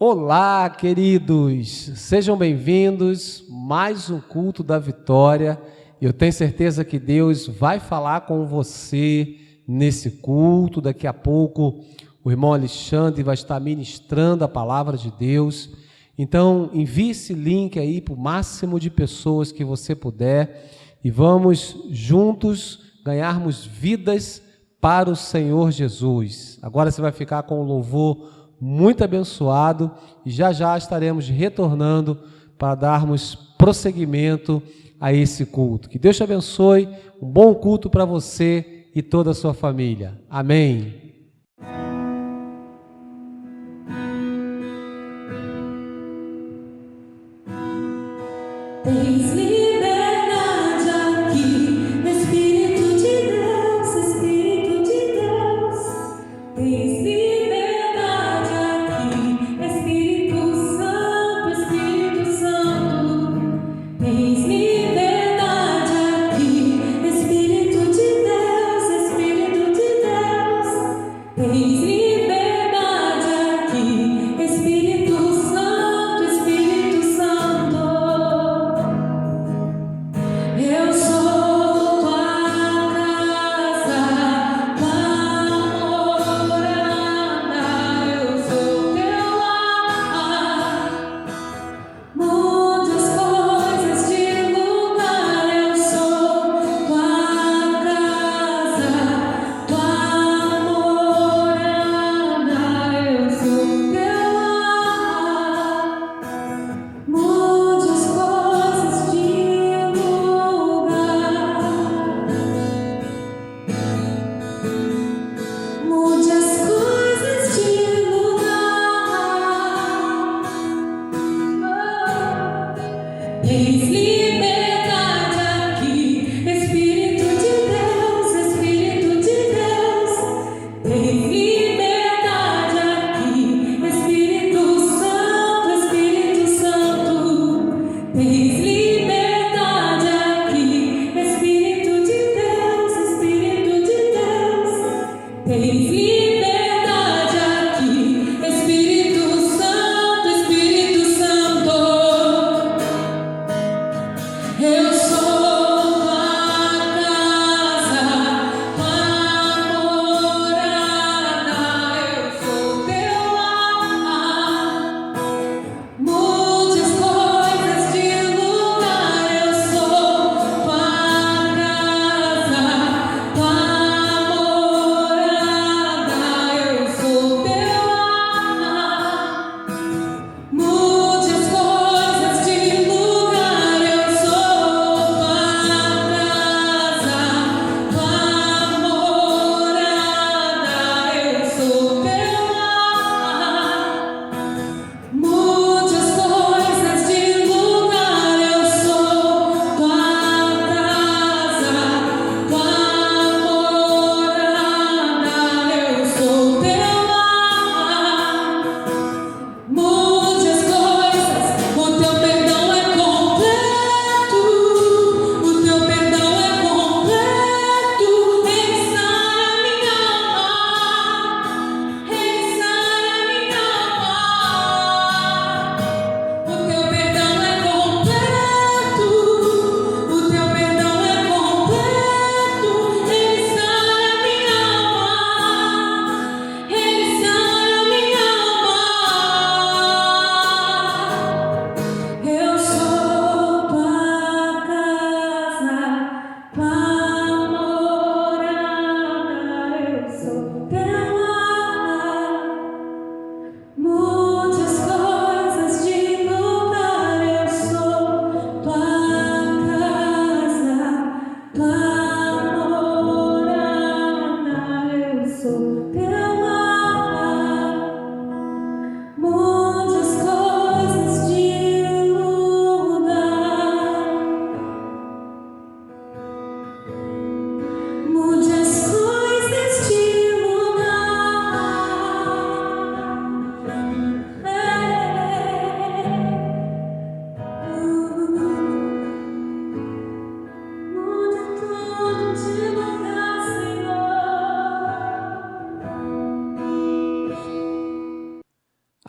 Olá, queridos, sejam bem-vindos, mais um culto da vitória. Eu tenho certeza que Deus vai falar com você nesse culto. Daqui a pouco o irmão Alexandre vai estar ministrando a palavra de Deus. Então envie esse link aí para o máximo de pessoas que você puder e vamos juntos ganharmos vidas para o Senhor Jesus. Agora você vai ficar com o louvor muito abençoado e já estaremos retornando para darmos prosseguimento a esse culto. Que Deus te abençoe, um bom culto para você e toda a sua família. Amém. Tens liberdade aqui, Espírito de Deus, Espírito de Deus. Tens liberdade aqui, Espírito Santo, Espírito Santo. Tens liberdade aqui, Espírito de Deus, Espírito de Deus. Tens liberdade aqui, Espírito Santo, Espírito Santo. Eu sou tua casa, tua morada, eu sou teu lar. Mude as coisas de lugar, eu sou tua casa, tua morada, eu sou teu lar. Mude as coisas de lugar, mude as coisas de lugar. Tens liberdade aqui, Espírito de Deus, Espírito de Deus. Tens liberdade aqui, Espírito Santo, Espírito Santo. Tens liberdade aqui, Espírito de Deus, Espírito de Deus. Tens liberdade aqui, Espírito Santo, Espírito Santo. Eu sou tua casa, tua morada, eu sou teu lar. Mude as coisas de lugar, eu sou tua casa, tua morada,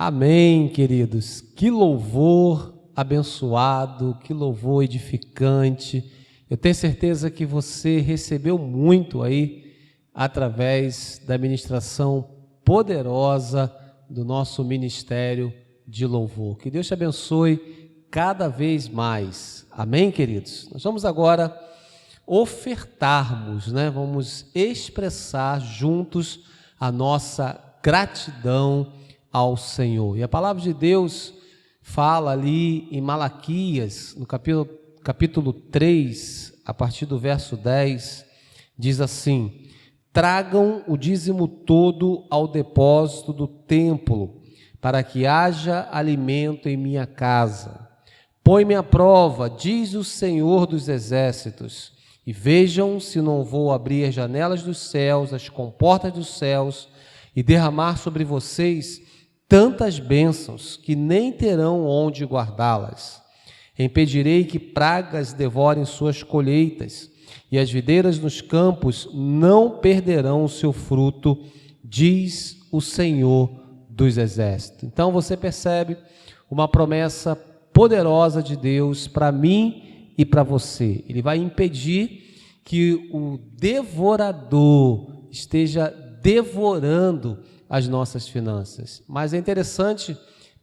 Amém, queridos. Que louvor abençoado, que louvor edificante. Eu tenho certeza que você recebeu muito aí através da ministração poderosa do nosso ministério de louvor. Que Deus te abençoe cada vez mais. Amém, queridos? Nós vamos agora ofertarmos, né? Vamos expressar juntos a nossa gratidão ao Senhor. E a palavra de Deus fala ali em Malaquias, no capítulo 3, a partir do verso 10, diz assim: tragam o dízimo todo ao depósito do templo, para que haja alimento em minha casa. Põe-me à prova, diz o Senhor dos Exércitos, e vejam se não vou abrir as janelas dos céus, as comportas dos céus, e derramar sobre vocês tantas bênçãos que nem terão onde guardá-las. Impedirei que pragas devorem suas colheitas, e as videiras nos campos não perderão o seu fruto, diz o Senhor dos Exércitos. Então você percebe uma promessa poderosa de Deus para mim e para você. Ele vai impedir que o devorador esteja devorando as nossas finanças. Mas é interessante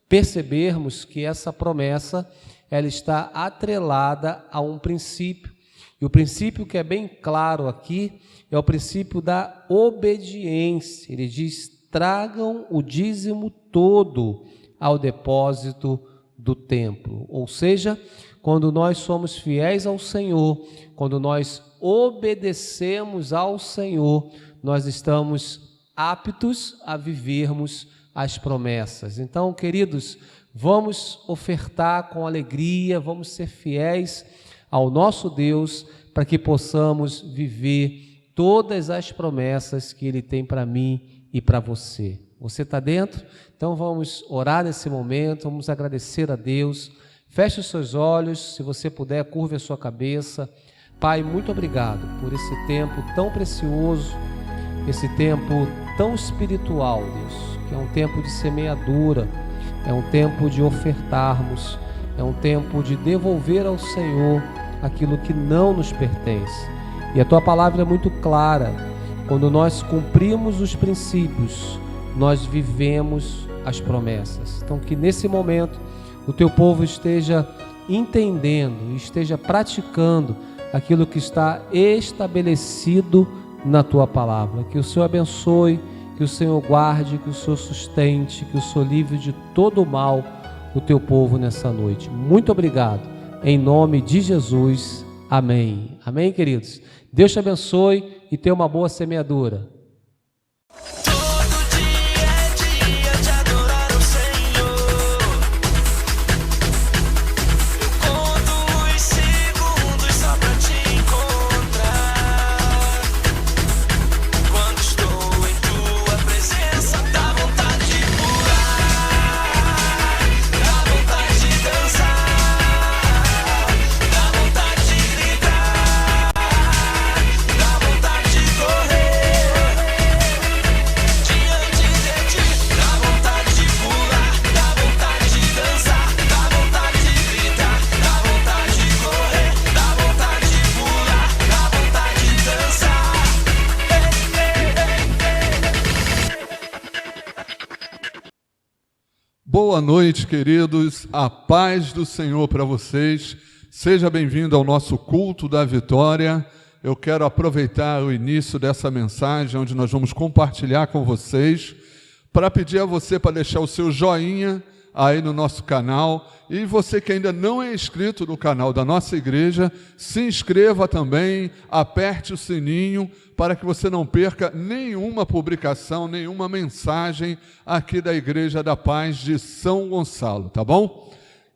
percebermos que essa promessa ela está atrelada a um princípio. E o princípio que é bem claro aqui é o princípio da obediência. Ele diz: tragam o dízimo todo ao depósito do templo. Ou seja, quando nós somos fiéis ao Senhor, quando nós obedecemos ao Senhor, nós estamos aptos a vivermos as promessas. Então, queridos, vamos ofertar com alegria, vamos ser fiéis ao nosso Deus, para que possamos viver todas as promessas que Ele tem para mim e para você. Você está dentro? Então vamos orar nesse momento, vamos agradecer a Deus. Feche os seus olhos, se você puder, curve a sua cabeça. Pai, muito obrigado por esse tempo tão precioso, esse tempo tão espiritual, Deus, que é um tempo de semeadura, é um tempo de ofertarmos, é um tempo de devolver ao Senhor aquilo que não nos pertence. E a Tua palavra é muito clara: quando nós cumprimos os princípios, nós vivemos as promessas. Então que nesse momento o Teu povo esteja entendendo, esteja praticando aquilo que está estabelecido na Tua palavra. Que o Senhor abençoe, que o Senhor guarde, que o Senhor sustente, que o Senhor livre de todo o mal o Teu povo nessa noite. Muito obrigado, em nome de Jesus, amém. Amém, queridos? Deus te abençoe e tenha uma boa semeadura. Boa noite, queridos, a paz do Senhor para vocês. Seja bem-vindo ao nosso culto da vitória. Eu quero aproveitar o início dessa mensagem, onde nós vamos compartilhar com vocês, para pedir a você para deixar o seu joinha aí no nosso canal. E você que ainda não é inscrito no canal da nossa igreja, se inscreva também, aperte o sininho, para que você não perca nenhuma publicação, nenhuma mensagem aqui da Igreja da Paz de São Gonçalo, tá bom?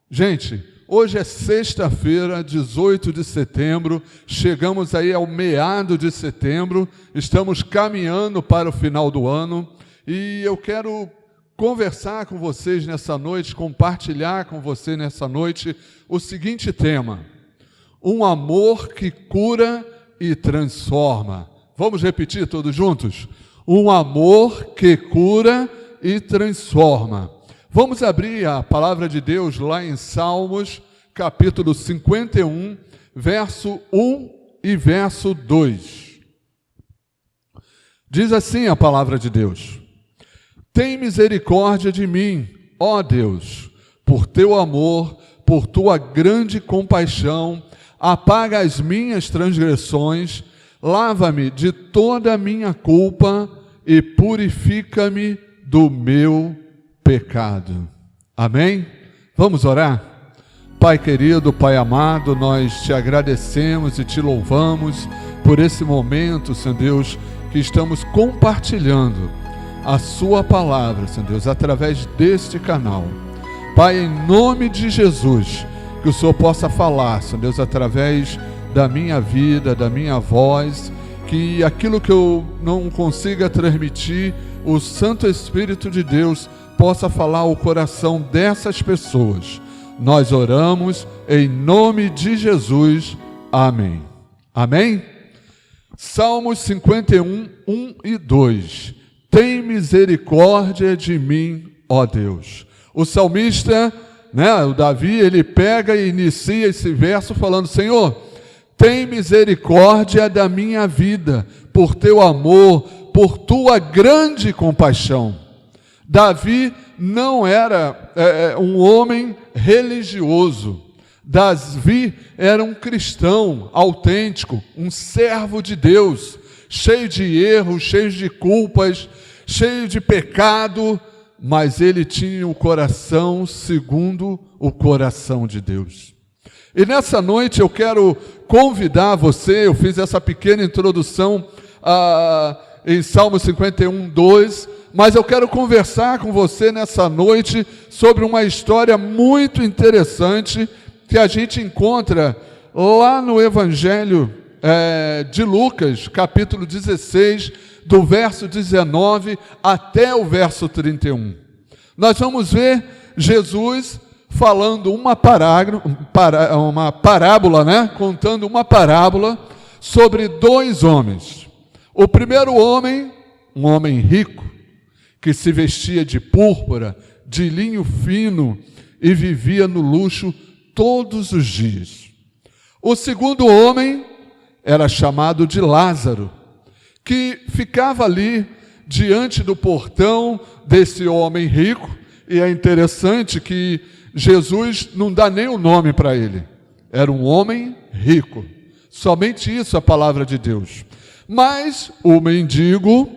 Gente, hoje é sexta-feira, 18 de setembro, chegamos aí ao meado de setembro, estamos caminhando para o final do ano, e eu quero conversar com vocês nessa noite, compartilhar com você nessa noite o seguinte tema: um amor que cura e transforma. Vamos repetir todos juntos? Um amor que cura e transforma. Vamos abrir a palavra de Deus lá em Salmos, capítulo 51, verso 1 e verso 2. Diz assim a palavra de Deus: Tem misericórdia de mim, ó Deus, por teu amor, por tua grande compaixão, apaga as minhas transgressões, lava-me de toda a minha culpa e purifica-me do meu pecado. Amém? Vamos orar? Pai querido, Pai amado, nós te agradecemos e te louvamos por esse momento, Senhor Deus, que estamos compartilhando a sua palavra, Senhor Deus, através deste canal. Pai, em nome de Jesus, que o Senhor possa falar, Senhor Deus, através da minha vida, da minha voz, que aquilo que eu não consiga transmitir, o Santo Espírito de Deus possa falar ao coração dessas pessoas. Nós oramos em nome de Jesus. Amém. Amém? Salmos 51, 1 e 2. Tem misericórdia de mim, ó Deus. O salmista, o Davi, ele pega e inicia esse verso falando: Senhor, tem misericórdia da minha vida, por teu amor, por tua grande compaixão. Davi não era um homem religioso. Davi era um cristão autêntico, um servo de Deus, cheio de erros, cheio de culpas, cheio de pecado, mas ele tinha o coração segundo o coração de Deus. E nessa noite eu quero convidar você, eu fiz essa pequena introdução em Salmo 51, 2, mas eu quero conversar com você nessa noite sobre uma história muito interessante que a gente encontra lá no Evangelho de Lucas, capítulo 16, do verso 19 até o verso 31. Nós vamos ver Jesus falando uma parábola, contando uma parábola sobre dois homens. O primeiro homem, um homem rico, que se vestia de púrpura, de linho fino e vivia no luxo todos os dias. O segundo homem era chamado de Lázaro, que ficava ali diante do portão desse homem rico, e é interessante que Jesus não dá nem o nome para ele. Era um homem rico. Somente isso a palavra de Deus. Mas o mendigo,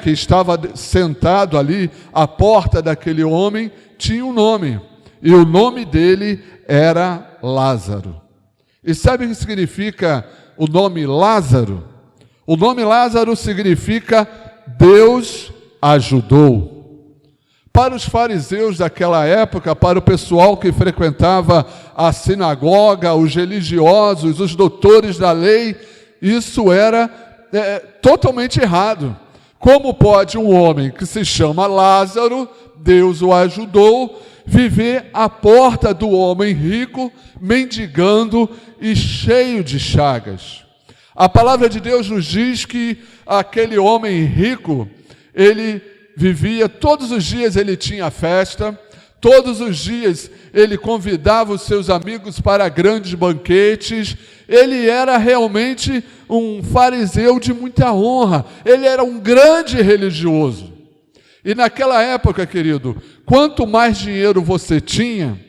que estava sentado ali à porta daquele homem, tinha um nome. E o nome dele era Lázaro. E sabe o que significa o nome Lázaro? O nome Lázaro significa Deus ajudou. Para os fariseus daquela época, para o pessoal que frequentava a sinagoga, os religiosos, os doutores da lei, isso era totalmente errado. Como pode um homem que se chama Lázaro, Deus o ajudou, viver à porta do homem rico, mendigando e cheio de chagas? A palavra de Deus nos diz que aquele homem rico, ele vivia, todos os dias ele tinha festa, todos os dias ele convidava os seus amigos para grandes banquetes. Ele era realmente um fariseu de muita honra, ele era um grande religioso. E naquela época, querido, quanto mais dinheiro você tinha,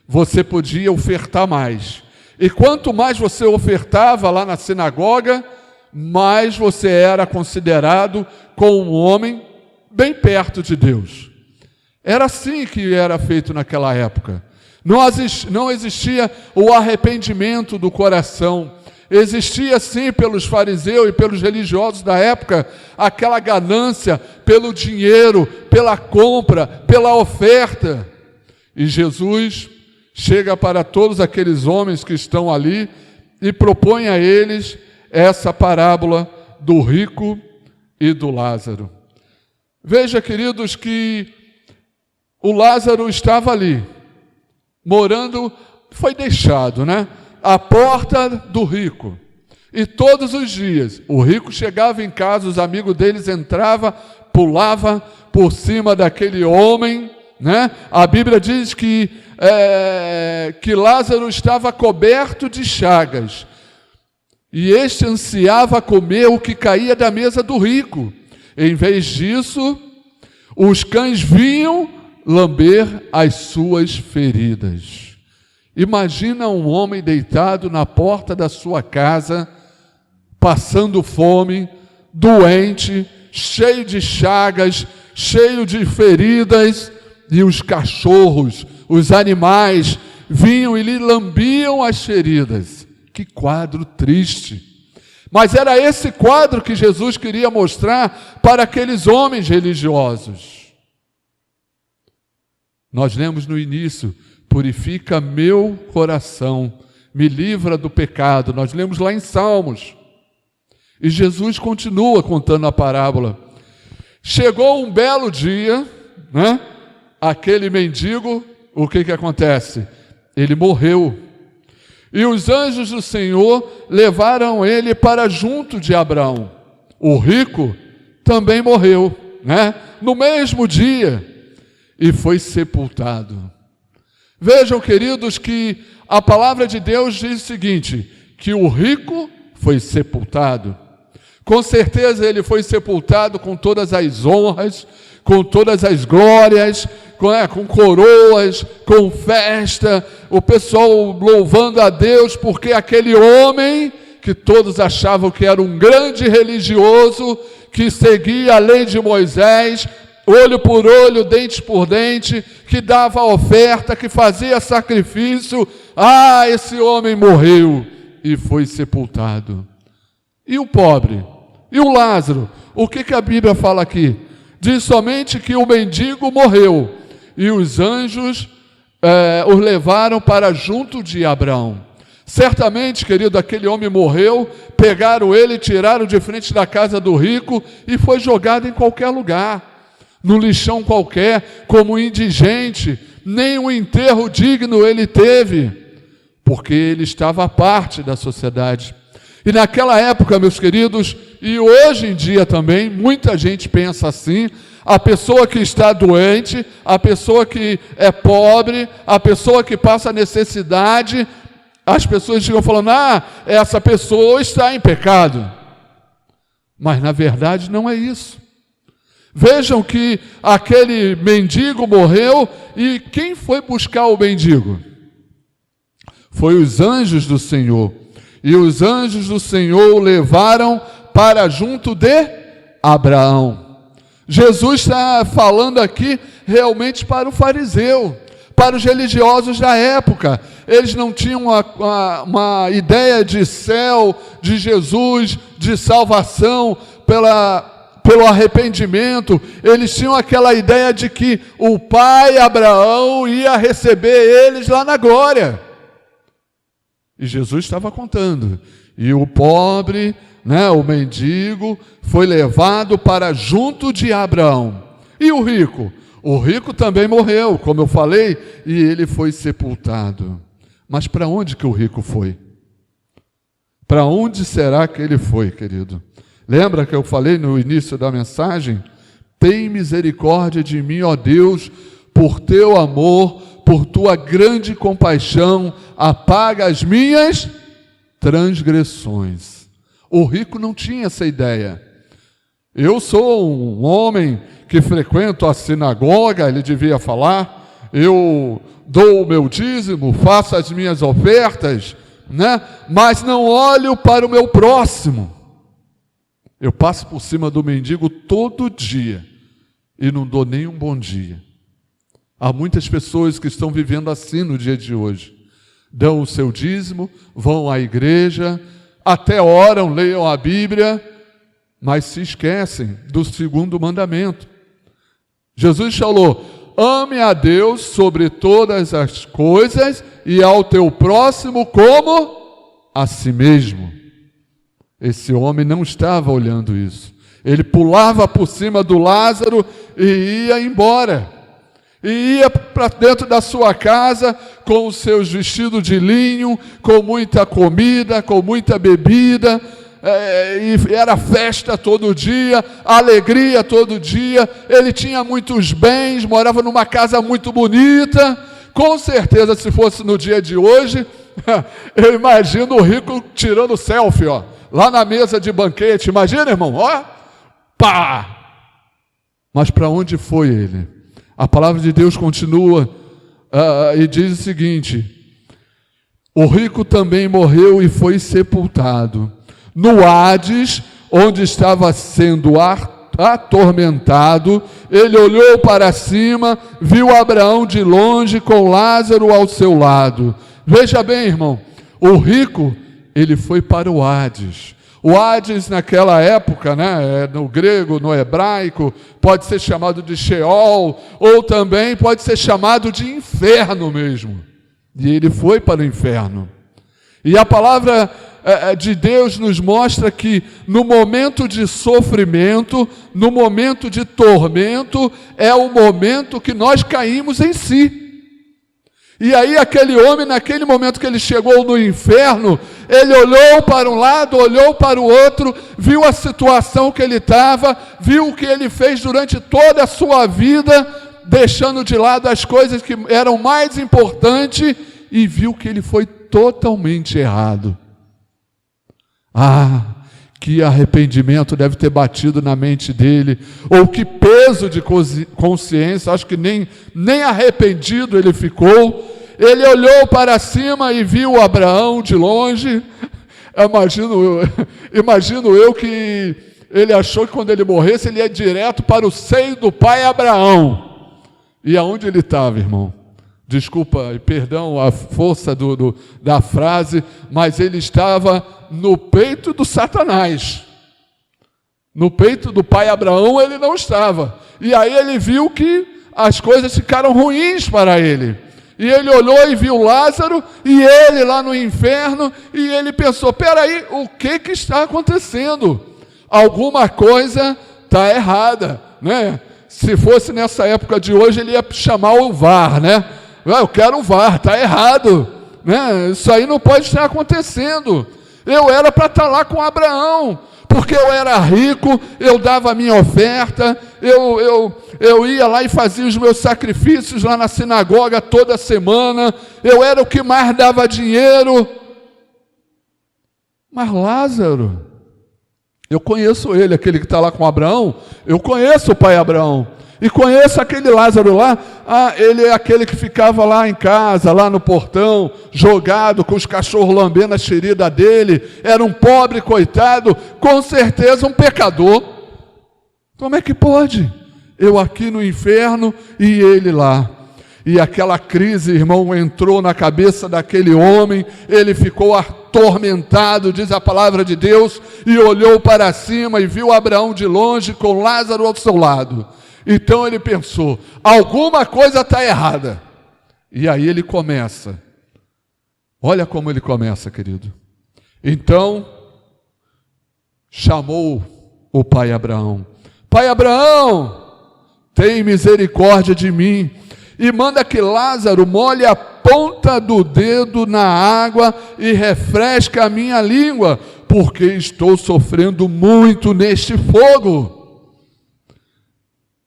você podia ofertar mais. E quanto mais você ofertava lá na sinagoga, mais você era considerado como um homem bem perto de Deus. Era assim que era feito naquela época. Não existia o arrependimento do coração. Existia sim pelos fariseus e pelos religiosos da época aquela ganância pelo dinheiro, pela compra, pela oferta. E Jesus chega para todos aqueles homens que estão ali e propõe a eles essa parábola do rico e do Lázaro. Veja, queridos, que o Lázaro estava ali, morando, foi deixado, à porta do rico. E todos os dias, o rico chegava em casa, os amigos deles entravam, pulava por cima daquele homem, né? A Bíblia diz que Lázaro estava coberto de chagas, e este ansiava comer o que caía da mesa do rico. Em vez disso, os cães vinham lamber as suas feridas. Imagina um homem deitado na porta da sua casa, passando fome, doente, cheio de chagas, cheio de feridas, e os cachorros, os animais, vinham e lhe lambiam as feridas. Que quadro triste! Mas era esse quadro que Jesus queria mostrar para aqueles homens religiosos. Nós lemos no início: purifica meu coração, me livra do pecado. Nós lemos lá em Salmos. E Jesus continua contando a parábola. Chegou um belo dia, né? Aquele mendigo, o que acontece? Ele morreu. E os anjos do Senhor levaram ele para junto de Abraão. O rico também morreu, né? No mesmo dia, e foi sepultado. Vejam, queridos, que a palavra de Deus diz o seguinte: que o rico foi sepultado. Com certeza ele foi sepultado com todas as honras, com todas as glórias, com coroas, com festa, o pessoal louvando a Deus, porque aquele homem que todos achavam que era um grande religioso, que seguia a lei de Moisés, olho por olho, dente por dente, que dava oferta, que fazia sacrifício, esse homem morreu e foi sepultado. E o pobre? E o Lázaro? O que a Bíblia fala aqui? Diz somente que o mendigo morreu e os anjos os levaram para junto de Abraão. Certamente, querido, aquele homem morreu, pegaram ele, tiraram de frente da casa do rico e foi jogado em qualquer lugar, no lixão qualquer, como indigente. Nem um enterro digno ele teve, porque ele estava à parte da sociedade. E naquela época, meus queridos, e hoje em dia também, muita gente pensa assim: a pessoa que está doente, a pessoa que é pobre, a pessoa que passa necessidade, as pessoas ficam falando: essa pessoa está em pecado. Mas na verdade não é isso. Vejam que aquele mendigo morreu, e quem foi buscar o mendigo? Foi os anjos do Senhor. E os anjos do Senhor o levaram para junto de Abraão. Jesus está falando aqui realmente para o fariseu, para os religiosos da época. Eles não tinham uma ideia de céu, de Jesus, de salvação pelo arrependimento. Eles tinham aquela ideia de que o pai Abraão ia receber eles lá na glória. E Jesus estava contando. E o pobre, o mendigo, foi levado para junto de Abraão. E o rico? O rico também morreu, como eu falei, e ele foi sepultado. Mas para onde que o rico foi? Para onde será que ele foi, querido? Lembra que eu falei no início da mensagem? Tem misericórdia de mim, ó Deus, por teu amor, por tua grande compaixão, apaga as minhas transgressões. O rico não tinha essa ideia. Eu sou um homem que frequento a sinagoga, ele devia falar, eu dou o meu dízimo, faço as minhas ofertas, mas não olho para o meu próximo. Eu passo por cima do mendigo todo dia e não dou nem um bom dia. Há muitas pessoas que estão vivendo assim no dia de hoje. Dão o seu dízimo, vão à igreja, até oram, leiam a Bíblia, mas se esquecem do segundo mandamento. Jesus falou: ame a Deus sobre todas as coisas e ao teu próximo como a si mesmo. Esse homem não estava olhando isso. Ele pulava por cima do Lázaro e ia embora. E ia para dentro da sua casa com os seus vestidos de linho, com muita comida, com muita bebida, e era festa todo dia, alegria todo dia, ele tinha muitos bens, morava numa casa muito bonita. Com certeza, se fosse no dia de hoje, eu imagino o rico tirando selfie, ó, lá na mesa de banquete. Imagina, irmão, ó, pá! Mas para onde foi ele? A palavra de Deus continua e diz o seguinte: o rico também morreu e foi sepultado no Hades, onde estava sendo atormentado. Ele olhou para cima, viu Abraão de longe com Lázaro ao seu lado. Veja bem, irmão, o rico, ele foi para o Hades. O Hades naquela época, né, no grego, no hebraico, pode ser chamado de Sheol, ou também pode ser chamado de inferno mesmo. E ele foi para o inferno. E a palavra de Deus nos mostra que no momento de sofrimento, no momento de tormento, é o momento que nós caímos em si. E aí aquele homem, naquele momento que ele chegou no inferno, ele olhou para um lado, olhou para o outro, viu a situação que ele estava, viu o que ele fez durante toda a sua vida, deixando de lado as coisas que eram mais importantes, e viu que ele foi totalmente errado. Ah, que arrependimento deve ter batido na mente dele, ou que peso de consciência. Acho que nem arrependido ele ficou. Ele olhou para cima e viu Abraão de longe. Imagino eu que ele achou que quando ele morresse, ele ia direto para o seio do pai Abraão. E aonde ele estava, irmão? Desculpa e perdão a força da frase, mas ele estava no peito do Satanás. No peito do pai Abraão ele não estava. E aí ele viu que as coisas ficaram ruins para ele. E ele olhou e viu Lázaro, e ele lá no inferno, e ele pensou: peraí, o que está acontecendo? Alguma coisa está errada, né? Se fosse nessa época de hoje, ele ia chamar o VAR, né? Eu quero o VAR, está errado, né? Isso aí não pode estar acontecendo. Eu era para estar lá com Abraão, porque eu era rico, eu dava a minha oferta, eu ia lá e fazia os meus sacrifícios lá na sinagoga toda semana, eu era o que mais dava dinheiro. Mas Lázaro, eu conheço ele, aquele que está lá com Abraão, eu conheço o pai Abraão, e conheço aquele Lázaro lá. Ele é aquele que ficava lá em casa, lá no portão, jogado, com os cachorros lambendo a ferida dele, era um pobre coitado, com certeza um pecador. Como é que pode? Eu aqui no inferno e ele lá. E aquela crise, irmão, entrou na cabeça daquele homem, ele ficou atormentado, diz a palavra de Deus, e olhou para cima e viu Abraão de longe com Lázaro ao seu lado. Então ele pensou: alguma coisa está errada. E aí ele começa. Olha como ele começa, querido. Então chamou o pai Abraão: pai Abraão, tem misericórdia de mim, e manda que Lázaro molhe a ponta do dedo na água e refresque a minha língua, porque estou sofrendo muito neste fogo.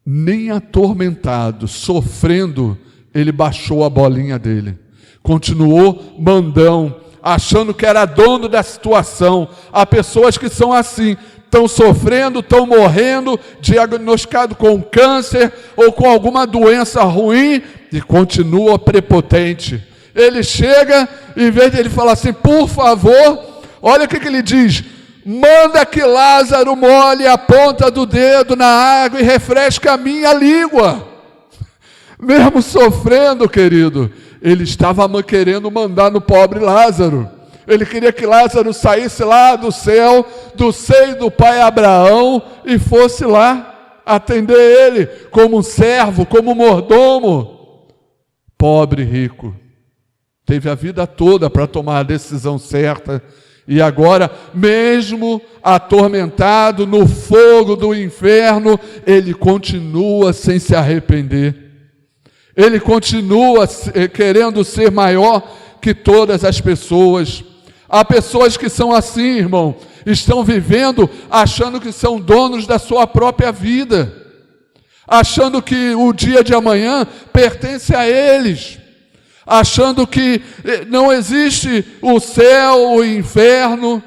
Nem atormentado, sofrendo, ele baixou a bolinha dele. Continuou mandão, achando que era dono da situação. Há pessoas que são assim, estão sofrendo, estão morrendo, diagnosticado com câncer ou com alguma doença ruim, e continua prepotente. Ele chega, em vez de ele falar assim: por favor, olha o que ele diz: manda que Lázaro molhe a ponta do dedo na água e refresque a minha língua. Mesmo sofrendo, querido, ele estava querendo mandar no pobre Lázaro. Ele queria que Lázaro saísse lá do céu, do seio do pai Abraão, e fosse lá atender ele como um servo, como um mordomo. Pobre rico, teve a vida toda para tomar a decisão certa, e agora, mesmo atormentado no fogo do inferno, ele continua sem se arrepender. Ele continua querendo ser maior que todas as pessoas. Há pessoas que são assim, irmão, estão vivendo achando que são donos da sua própria vida, achando que o dia de amanhã pertence a eles, achando que não existe o céu, o inferno,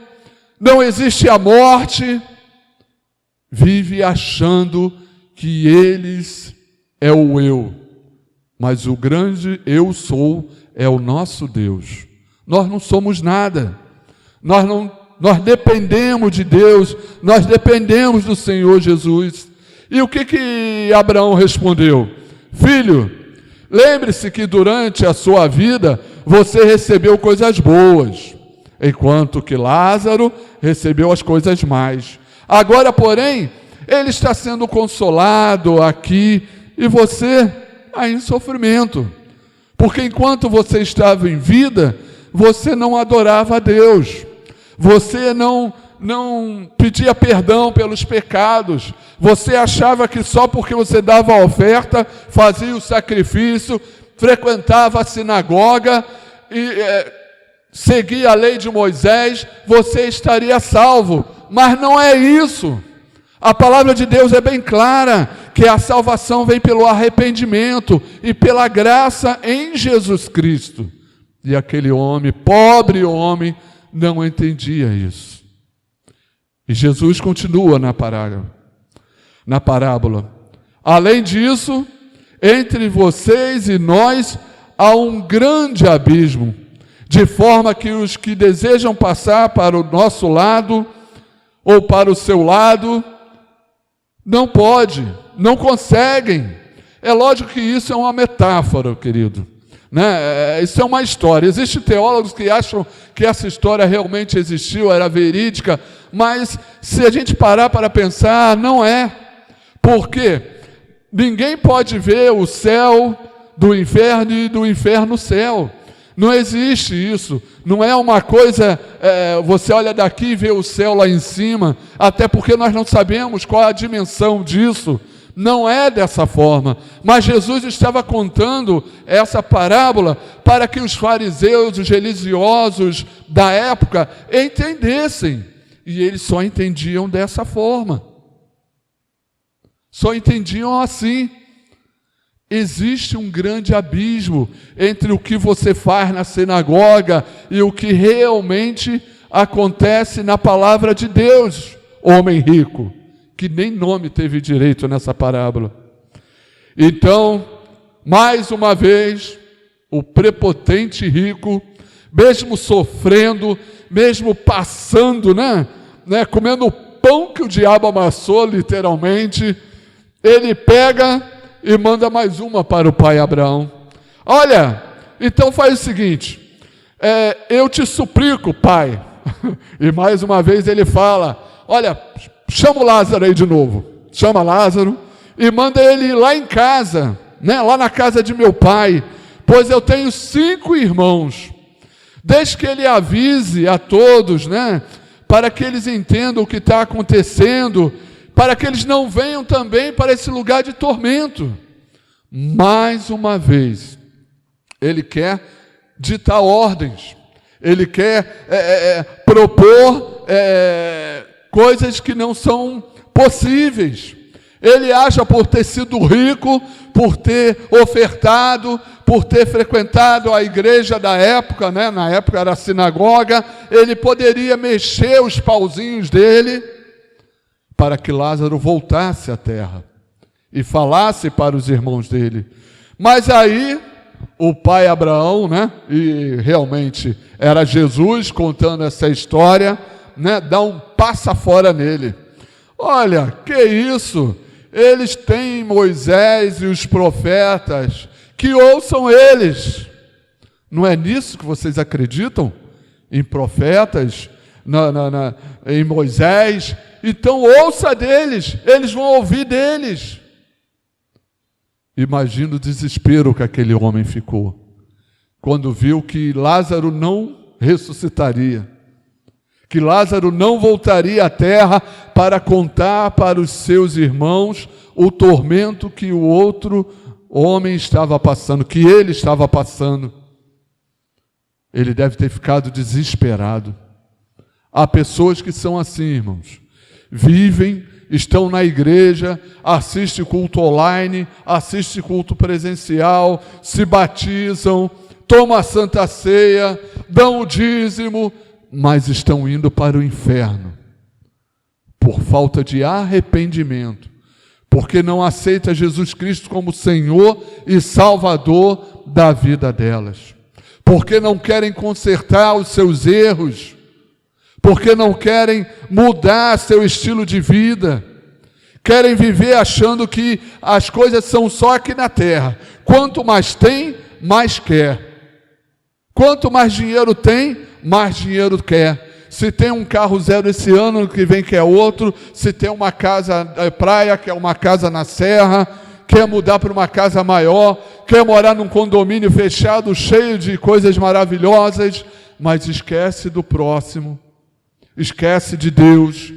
não existe a morte, vive achando que eles é o eu, mas o grande eu sou é o nosso Deus. Nós não somos nada, nós dependemos de Deus, nós dependemos do Senhor Jesus. E o que Abraão respondeu? Filho, lembre-se que durante a sua vida você recebeu coisas boas, enquanto que Lázaro recebeu as coisas más. Agora, porém, ele está sendo consolado aqui e você aí em sofrimento. Porque enquanto você estava em vida, você não adorava a Deus, você não pedia perdão pelos pecados, você achava que só porque você dava a oferta, fazia o sacrifício, frequentava a sinagoga e seguia a lei de Moisés, você estaria salvo. Mas não é isso. A palavra de Deus é bem clara, que a salvação vem pelo arrependimento e pela graça em Jesus Cristo. E aquele homem, pobre homem, não entendia isso. E Jesus continua na parábola. Além disso, entre vocês e nós há um grande abismo, de forma que os que desejam passar para o nosso lado ou para o seu lado, não não conseguem. É lógico que isso é uma metáfora, querido, né? Isso é uma história. Existem teólogos que acham que essa história realmente existiu, era verídica, mas se a gente parar para pensar, não é. Porque ninguém pode ver o céu do inferno e do inferno o céu. Não existe isso, não é uma coisa, você olha daqui e vê o céu lá em cima, até porque nós não sabemos qual é a dimensão disso, não é dessa forma. Mas Jesus estava contando essa parábola para que os fariseus, os religiosos da época entendessem, e eles só entendiam dessa forma, só entendiam assim. Existe um grande abismo entre o que você faz na sinagoga e o que realmente acontece na palavra de Deus, homem rico, que nem nome teve direito nessa parábola. Então, mais uma vez, o prepotente rico, mesmo sofrendo, mesmo passando, comendo o pão que o diabo amassou, literalmente, ele pega e manda mais uma para o pai Abraão. Olha, então faz o seguinte, eu te suplico, pai. E mais uma vez ele fala, olha, chama o Lázaro aí de novo. Chama Lázaro e manda ele ir lá em casa, lá na casa de meu pai, pois eu tenho 5 irmãos. Desde que ele avise a todos, para que eles entendam o que está acontecendo, para que eles não venham também para esse lugar de tormento. Mais uma vez, ele quer ditar ordens, ele quer propor coisas que não são possíveis. Ele acha, por ter sido rico, por ter ofertado, por ter frequentado a igreja da época, na época era a sinagoga, ele poderia mexer os pauzinhos dele para que Lázaro voltasse à terra e falasse para os irmãos dele. Mas aí o pai Abraão, e realmente era Jesus contando essa história, dá um passa fora nele. Olha, que isso? Eles têm Moisés e os profetas, que ouçam eles. Não é nisso que vocês acreditam? Em profetas, em Moisés? Então ouça deles, eles vão ouvir deles. Imagina o desespero que aquele homem ficou, quando viu que Lázaro não ressuscitaria, que Lázaro não voltaria à terra para contar para os seus irmãos o tormento que o outro homem estava passando, que ele estava passando. ele deve ter ficado desesperado. Há pessoas que são assim, irmãos. Vivem, estão na igreja, assistem culto online, assistem culto presencial, se batizam, tomam a Santa Ceia, dão o dízimo, mas estão indo para o inferno por falta de arrependimento, porque não aceita Jesus Cristo como Senhor e Salvador da vida delas, porque não querem consertar os seus erros, porque não querem mudar seu estilo de vida, querem viver achando que as coisas são só aqui na terra. Quanto mais tem, mais quer. Quanto mais dinheiro tem, mais dinheiro quer. Se tem um carro zero esse ano, que vem quer outro. Se tem uma casa praia, quer uma casa na serra. Quer mudar para uma casa maior. Quer morar num condomínio fechado, cheio de coisas maravilhosas. Mas esquece do próximo. Esquece de Deus.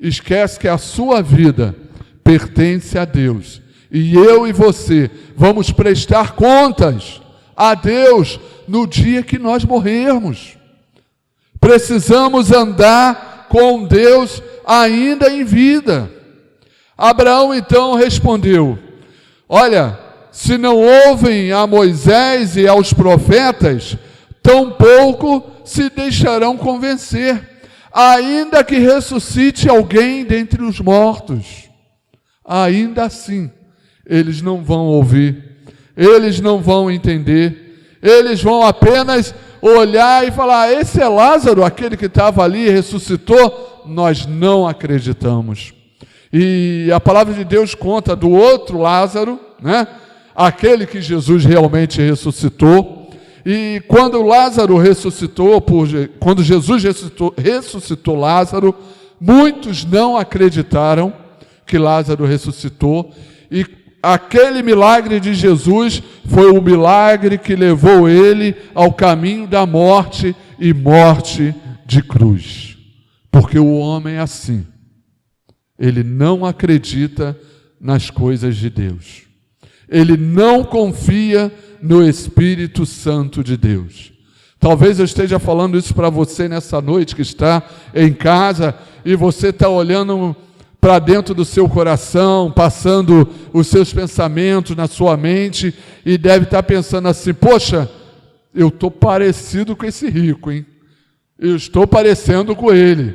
Esquece que a sua vida pertence a Deus. E eu e você vamos prestar contas a Deus no dia que nós morrermos. Precisamos andar com Deus ainda em vida. Abraão então respondeu: olha, se não ouvem a Moisés e aos profetas, tampouco se deixarão convencer, ainda que ressuscite alguém dentre os mortos. Ainda assim, eles não vão ouvir, eles não vão entender, eles vão apenas olhar e falar: esse é Lázaro, aquele que estava ali e ressuscitou. Nós não acreditamos. E a palavra de Deus conta do outro Lázaro, né? Aquele que Jesus realmente ressuscitou. E quando Lázaro ressuscitou, quando Jesus ressuscitou Lázaro, muitos não acreditaram que Lázaro ressuscitou. E aquele milagre de Jesus foi o milagre que levou ele ao caminho da morte e morte de cruz. Porque o homem é assim. Ele não acredita nas coisas de Deus. Ele não confia no Espírito Santo de Deus. Talvez eu esteja falando isso para você nessa noite que está em casa e você está olhando para dentro do seu coração, passando os seus pensamentos na sua mente e deve estar pensando assim: poxa, eu estou parecido com esse rico, hein? Eu estou parecendo com ele.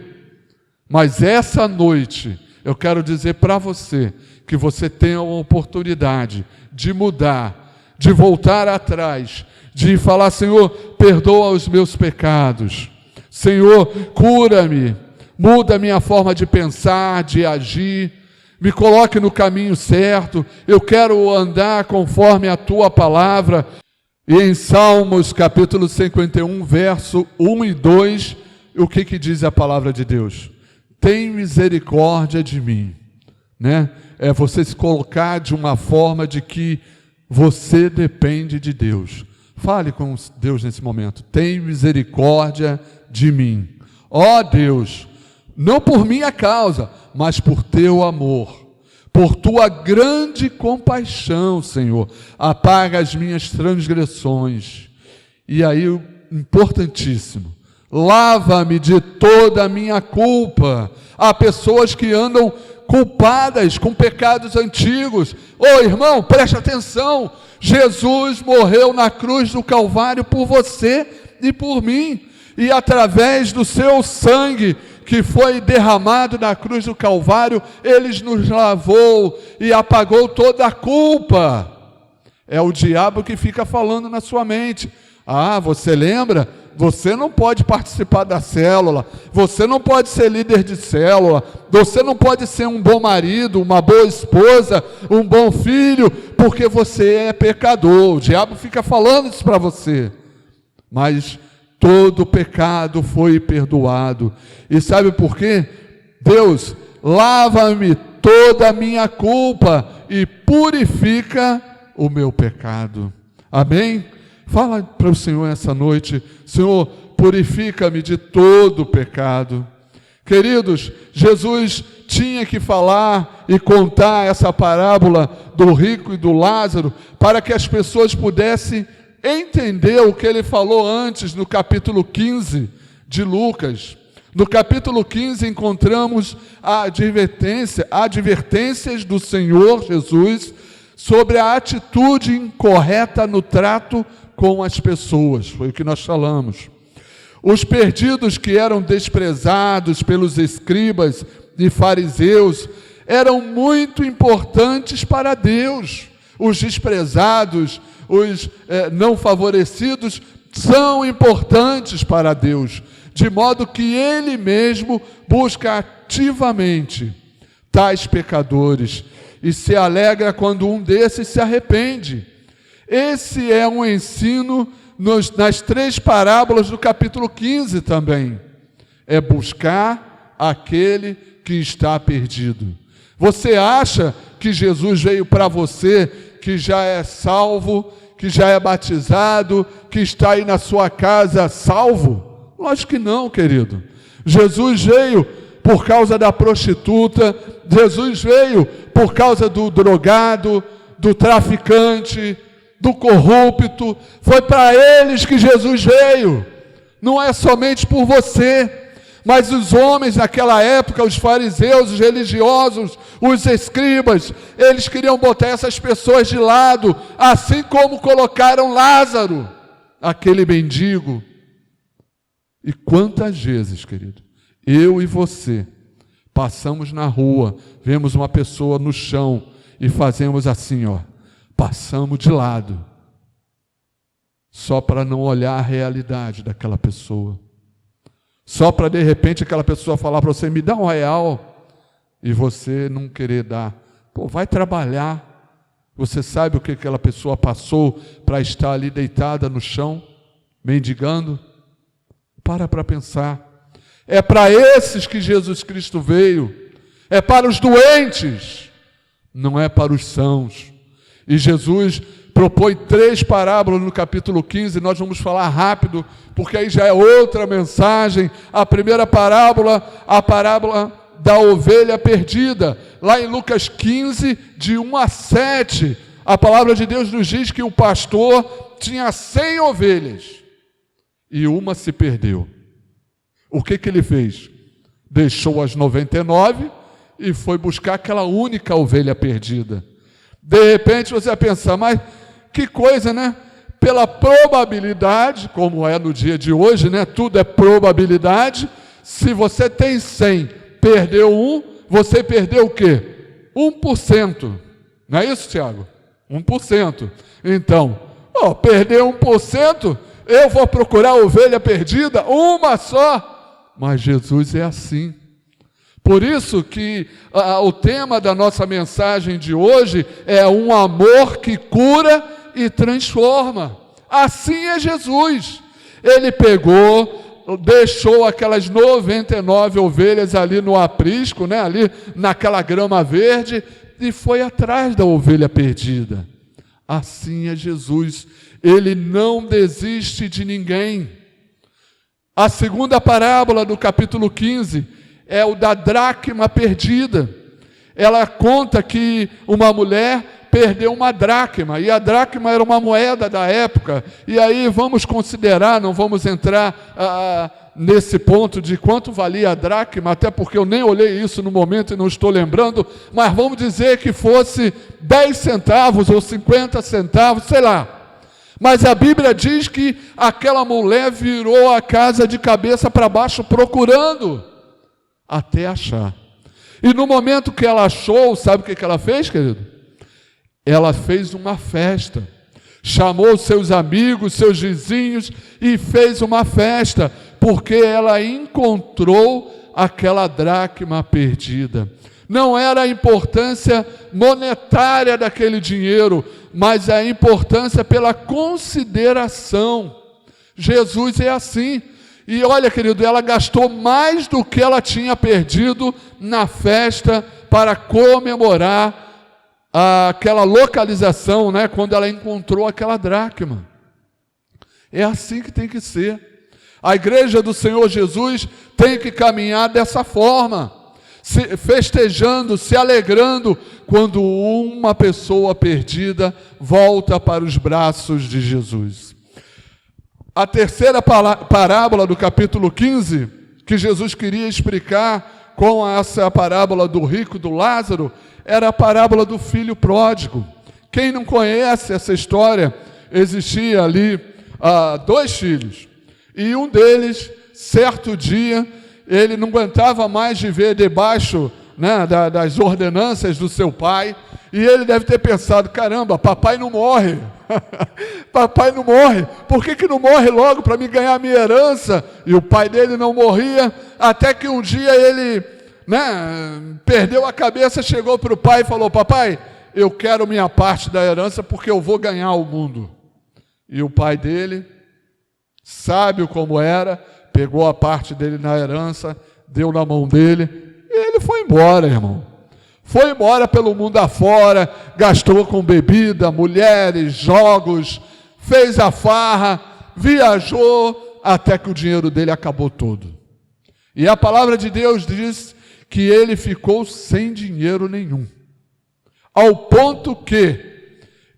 Mas essa noite eu quero dizer para você que você tem a oportunidade de mudar, de voltar atrás, de falar: Senhor, perdoa os meus pecados. Senhor, cura-me, muda a minha forma de pensar, de agir, me coloque no caminho certo. Eu quero andar conforme a tua palavra. E em Salmos capítulo 51, verso 1 e 2, o que diz a palavra de Deus? Tem misericórdia de mim, né? É você se colocar de uma forma de que você depende de Deus. Fale com Deus nesse momento: tem misericórdia de mim. Ó Deus, não por minha causa, mas por teu amor, por tua grande compaixão, Senhor, apaga as minhas transgressões. E aí, importantíssimo: lava-me de toda a minha culpa. Há pessoas que andam culpadas com pecados antigos. Ô irmão, preste atenção: Jesus morreu na cruz do Calvário por você e por mim, e através do seu sangue que foi derramado na cruz do Calvário, Ele nos lavou e apagou toda a culpa. É o diabo que fica falando na sua mente: ah, você lembra? Você não pode participar da célula, você não pode ser líder de célula, você não pode ser um bom marido, uma boa esposa, um bom filho, porque você é pecador. O diabo fica falando isso para você. Mas todo pecado foi perdoado. E sabe por quê? Deus, lava-me toda a minha culpa e purifica o meu pecado. Amém? Fala para o Senhor essa noite: Senhor, purifica-me de todo o pecado. Queridos, Jesus tinha que falar e contar essa parábola do rico e do Lázaro para que as pessoas pudessem entendeu o que ele falou antes no capítulo 15 de Lucas. No capítulo 15 encontramos advertências do Senhor Jesus sobre a atitude incorreta no trato com as pessoas. Foi o que nós falamos. Os perdidos que eram desprezados pelos escribas e fariseus eram muito importantes para Deus. Os desprezados, os não favorecidos, são importantes para Deus, de modo que Ele mesmo busca ativamente tais pecadores e se alegra quando um desses se arrepende. Esse é um ensino nas 3 parábolas do capítulo 15 também. É buscar aquele que está perdido. Você acha que Jesus veio para você que já é salvo, que já é batizado, que está aí na sua casa salvo? Lógico que não, querido. Jesus veio por causa da prostituta, Jesus veio por causa do drogado, do traficante, do corrupto. Foi para eles que Jesus veio. Não é somente por você. Mas os homens naquela época, os fariseus, os religiosos, os escribas, eles queriam botar essas pessoas de lado, assim como colocaram Lázaro, aquele mendigo. E quantas vezes, querido, eu e você passamos na rua, vemos uma pessoa no chão e fazemos assim, passamos de lado, só para não olhar a realidade daquela pessoa. Só para de repente aquela pessoa falar para você, me dá R$1, e você não querer dar. Pô, vai trabalhar. Você sabe o que aquela pessoa passou para estar ali deitada no chão, mendigando? Para pensar. É para esses que Jesus Cristo veio. É para os doentes, não é para os sãos. E Jesus propõe 3 parábolas no capítulo 15, nós vamos falar rápido, porque aí já é outra mensagem. A primeira parábola, a parábola da ovelha perdida. Lá em Lucas 15, de 1 a 7, a palavra de Deus nos diz que o pastor tinha 100 ovelhas, e uma se perdeu. O que ele fez? Deixou as 99 e foi buscar aquela única ovelha perdida. De repente você vai pensar, mas que coisa, né? Pela probabilidade, como é no dia de hoje, né? Tudo é probabilidade. Se você tem 100, perdeu 1, você perdeu o quê? 1%. Não é isso, Tiago? 1%. Então, perdeu 1%, eu vou procurar a ovelha perdida, uma só. Mas Jesus é assim. Por isso que o tema da nossa mensagem de hoje é um amor que cura e transforma. Assim é Jesus. Ele pegou, deixou aquelas 99 ovelhas ali no aprisco, né, ali naquela grama verde, e foi atrás da ovelha perdida. Assim é Jesus. Ele não desiste de ninguém. A segunda parábola do capítulo 15 é o da dracma perdida. Ela conta que uma mulher perdeu uma dracma, e a dracma era uma moeda da época. E aí vamos considerar, não vamos entrar nesse ponto de quanto valia a dracma, até porque eu nem olhei isso no momento e não estou lembrando, mas vamos dizer que fosse 10 centavos ou 50 centavos, sei lá. Mas a Bíblia diz que aquela mulher virou a casa de cabeça para baixo procurando, até achar. E no momento que ela achou, sabe o que ela fez, querido? Ela fez uma festa, chamou seus amigos, seus vizinhos e fez uma festa, porque ela encontrou aquela dracma perdida. Não era a importância monetária daquele dinheiro, mas a importância pela consideração. Jesus é assim. E olha, querido, ela gastou mais do que ela tinha perdido na festa para comemorar aquela localização, né, quando ela encontrou aquela dracma. É assim que tem que ser. A igreja do Senhor Jesus tem que caminhar dessa forma, festejando, se alegrando, quando uma pessoa perdida volta para os braços de Jesus. A terceira parábola do capítulo 15, que Jesus queria explicar com essa parábola do rico e do Lázaro, era a parábola do filho pródigo. Quem não conhece essa história, existia ali 2 filhos. E um deles, certo dia, ele não aguentava mais viver debaixo, né, das ordenanças do seu pai, e ele deve ter pensado, caramba, papai não morre, papai não morre, por que não morre logo para me ganhar a minha herança? E o pai dele não morria, até que um dia ele, né, perdeu a cabeça, chegou para o pai e falou, papai, eu quero minha parte da herança porque eu vou ganhar o mundo. E o pai dele, sábio como era, pegou a parte dele na herança, deu na mão dele, e ele foi embora, irmão. Foi embora pelo mundo afora, gastou com bebida, mulheres, jogos, fez a farra, viajou, até que o dinheiro dele acabou todo. E a palavra de Deus diz que ele ficou sem dinheiro nenhum. Ao ponto que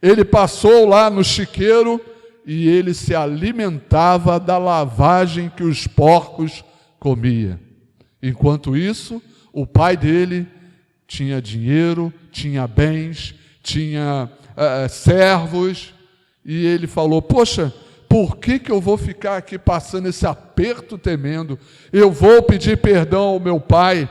ele passou lá no chiqueiro e ele se alimentava da lavagem que os porcos comiam. Enquanto isso, o pai dele tinha dinheiro, tinha bens, tinha servos, e ele falou, poxa, por que eu vou ficar aqui passando esse aperto tremendo? Eu vou pedir perdão ao meu pai.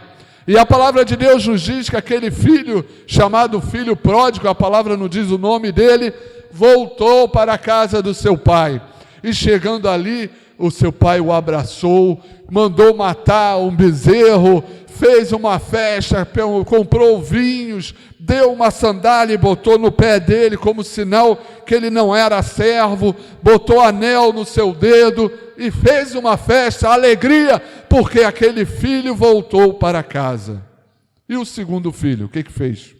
E a palavra de Deus nos diz que aquele filho, chamado filho pródigo, a palavra não diz o nome dele, voltou para a casa do seu pai. E chegando ali, o seu pai o abraçou, mandou matar um bezerro, fez uma festa, comprou vinhos, deu uma sandália e botou no pé dele como sinal que ele não era servo, botou anel no seu dedo e fez uma festa, alegria, porque aquele filho voltou para casa. E o segundo filho, o que fez?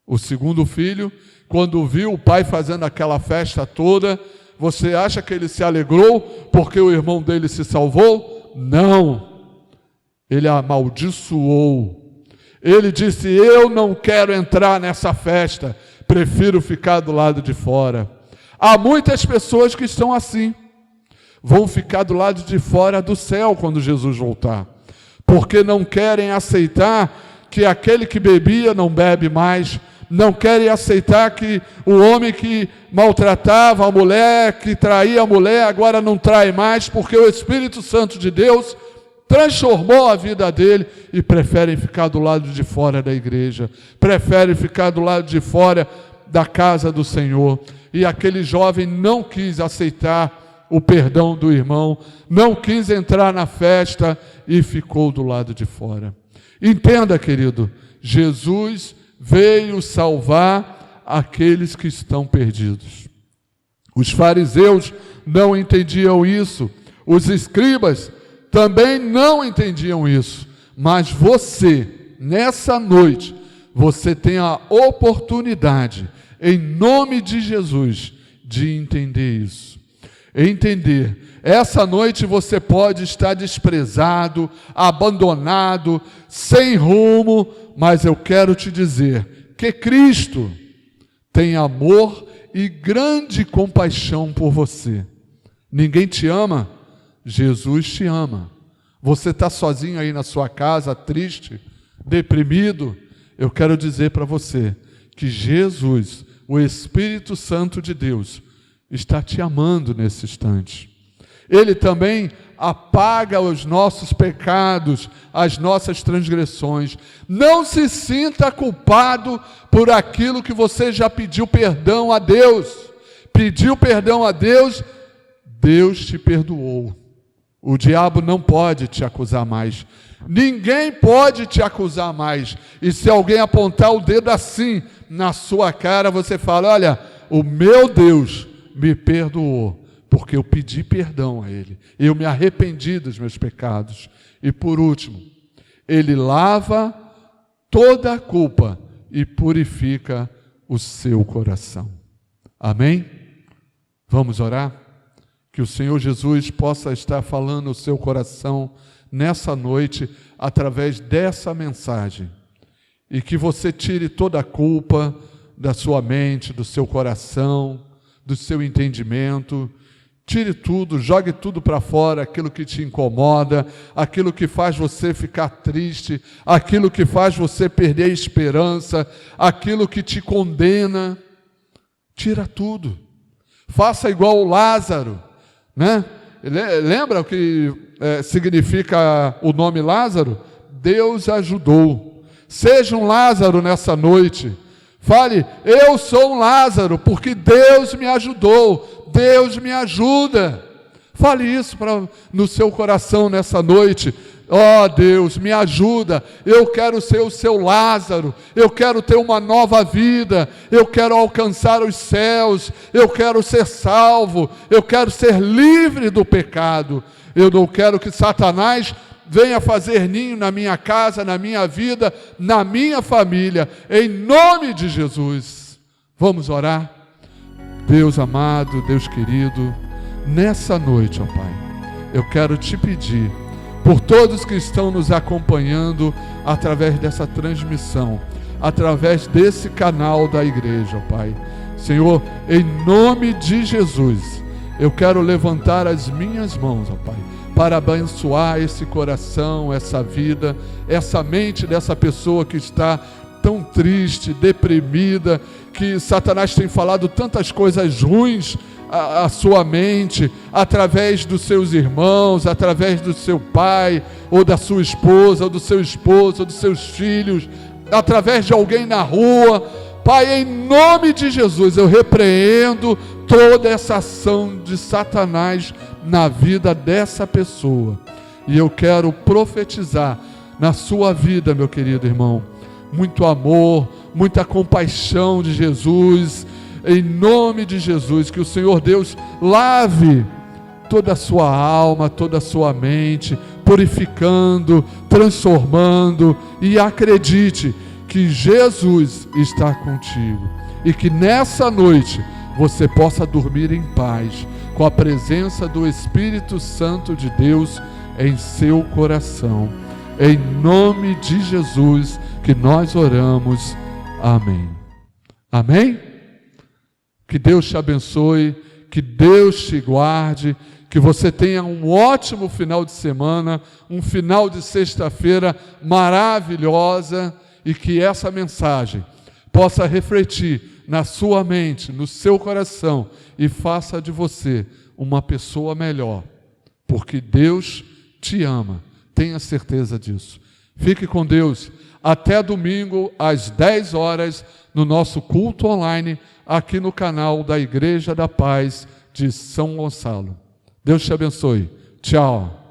O segundo filho, quando viu o pai fazendo aquela festa toda, você acha que ele se alegrou porque o irmão dele se salvou? Não. Ele amaldiçoou. Ele disse, eu não quero entrar nessa festa, prefiro ficar do lado de fora. Há muitas pessoas que estão assim, vão ficar do lado de fora do céu quando Jesus voltar, porque não querem aceitar que aquele que bebia não bebe mais, não querem aceitar que o homem que maltratava a mulher, que traía a mulher, agora não trai mais, porque o Espírito Santo de Deus transformou a vida dele, e preferem ficar do lado de fora da igreja, preferem ficar do lado de fora da casa do Senhor. E aquele jovem não quis aceitar o perdão do irmão, não quis entrar na festa e ficou do lado de fora. Entenda, querido, Jesus veio salvar aqueles que estão perdidos. Os fariseus não entendiam isso, os escribas também não entendiam isso, mas você, nessa noite, você tem a oportunidade, em nome de Jesus, de entender isso. Entender, essa noite você pode estar desprezado, abandonado, sem rumo, mas eu quero te dizer que Cristo tem amor e grande compaixão por você. Ninguém te ama? Jesus te ama. Você está sozinho aí na sua casa, triste, deprimido? Eu quero dizer para você que Jesus, o Espírito Santo de Deus, está te amando nesse instante. Ele também apaga os nossos pecados, as nossas transgressões. Não se sinta culpado por aquilo que você já pediu perdão a Deus. Pediu perdão a Deus, Deus te perdoou. O diabo não pode te acusar mais. Ninguém pode te acusar mais. E se alguém apontar o dedo assim na sua cara, você fala, olha, o meu Deus me perdoou, porque eu pedi perdão a Ele. Eu me arrependi dos meus pecados. E por último, Ele lava toda a culpa e purifica o seu coração. Amém? Vamos orar? Que o Senhor Jesus possa estar falando no seu coração nessa noite, através dessa mensagem. E que você tire toda a culpa da sua mente, do seu coração, do seu entendimento. Tire tudo, jogue tudo para fora, aquilo que te incomoda, aquilo que faz você ficar triste, aquilo que faz você perder a esperança, aquilo que te condena. Tira tudo. Faça igual o Lázaro, né? Lembra o que significa o nome Lázaro? Deus ajudou. Seja um Lázaro nessa noite. Fale, eu sou um Lázaro, porque Deus me ajudou, Deus me ajuda. Fale isso no seu coração nessa noite. Ó Deus, me ajuda, eu quero ser o seu Lázaro, eu quero ter uma nova vida, eu quero alcançar os céus, eu quero ser salvo, eu quero ser livre do pecado. Eu não quero que Satanás venha fazer ninho na minha casa, na minha vida, na minha família, em nome de Jesus. Vamos orar? Deus amado, Deus querido, nessa noite, ó Pai, eu quero te pedir, por todos que estão nos acompanhando através dessa transmissão, através desse canal da igreja, ó Pai. Senhor, em nome de Jesus, eu quero levantar as minhas mãos, ó Pai, para abençoar esse coração, essa vida, essa mente dessa pessoa que está tão triste, deprimida, que Satanás tem falado tantas coisas ruins à sua mente, através dos seus irmãos, através do seu pai, ou da sua esposa, ou do seu esposo, ou dos seus filhos, através de alguém na rua. Pai, em nome de Jesus, eu repreendo toda essa ação de Satanás na vida dessa pessoa. E eu quero profetizar na sua vida, meu querido irmão, muito amor, muita compaixão de Jesus, em nome de Jesus, que o Senhor Deus lave toda a sua alma, toda a sua mente, purificando, transformando, e acredite que Jesus está contigo, e que nessa noite você possa dormir em paz, com a presença do Espírito Santo de Deus em seu coração. Em nome de Jesus que nós oramos. Amém. Amém? Que Deus te abençoe, que Deus te guarde, que você tenha um ótimo final de semana, um final de sexta-feira maravilhosa, e que essa mensagem possa refletir na sua mente, no seu coração, e faça de você uma pessoa melhor, porque Deus te ama, tenha certeza disso. Fique com Deus, até domingo às 10 horas, no nosso culto online, aqui no canal da Igreja da Paz de São Gonçalo. Deus te abençoe. Tchau.